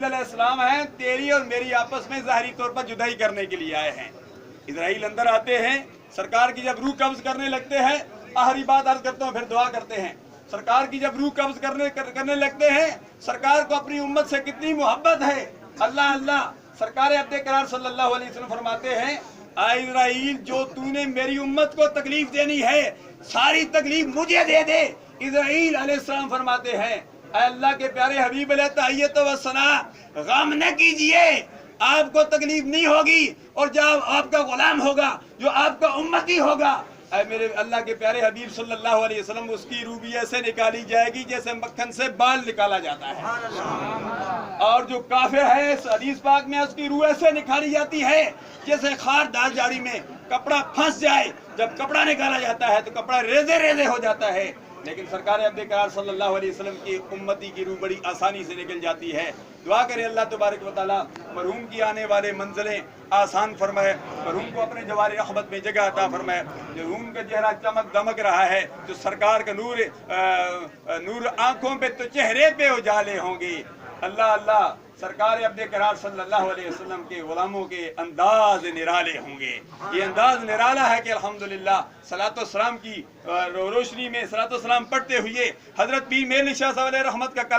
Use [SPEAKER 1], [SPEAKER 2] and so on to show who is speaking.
[SPEAKER 1] इस्लाम है, तेरी और मेरी आपस में ज़ाहिरी तौर पर जुदाई करने के लिए आए हैं। इजराइल अंदर आते हैं, सरकार की जब रूह कब्ज करने लगते हैं, आखिरी बात अर्ज करता हूँ फिर दुआ करते हैं। सरकार की जब रूह कब्ज करने लगते हैं, सरकार को अपनी उम्मत से कितनी मोहब्बत है। अल्लाह अल्लाह सरकार अब्दे करार सल्लल्लाहु अलैहि वसल्लम फरमाते हैं, आए इजराइल, जो तूने मेरी उम्मत को तकलीफ देनी है, सारी तकलीफ मुझे दे दे। इजराइल अलैहिस्सलाम फरमाते हैं, अल्लाह के प्यारे हबीब अलैहिस्सना, गम न कीजिए, आपको तकलीफ नहीं होगी, और जब आपका गुलाम होगा, जो आपका उम्मती होगा, मेरे अल्लाह के प्यारे हबीब सल्लल्लाहु अलैहि वसल्लम, उसकी रूह भी ऐसे निकाली जाएगी जैसे मक्खन से बाल निकाला जाता है। और जो काफिर है, इस हदीस पाक में उसकी रूह ऐसे निकाली जाती है जैसे खारदार जाड़ी में कपड़ा फंस जाए, जब कपड़ा निकाला जाता है तो कपड़ा रेजे रेजे हो जाता है। लेकिन सरकार अब्दे करार सल्लल्लाहु अलैहि वसल्लम की उम्मती की रूह बड़ी आसानी से निकल जाती है। दुआ करें अल्लाह तबारक व तआला मरहूम की आने वाले मंजिलें आसान फरमाए, मरहूम को अपने जवार रहमत में जगह अता फरमाए। मरहूम का चेहरा चमक दमक रहा है, जो सरकार का नूर आंखों पे तो चेहरे पे उजाले होंगे। अल्लाह अल्लाह सरकार अब्दे करार सल्लल्लाहु अलैहि वसल्लम के गुलामों के अंदाज निराले होंगे। ये अंदाज निराला है कि अल्हम्दुलिल्लाह सलातो सलाम की रोशनी में सलातो सलाम पढ़ते हुए हजरत पीर मेर निशा साहब अलैहि रहमत का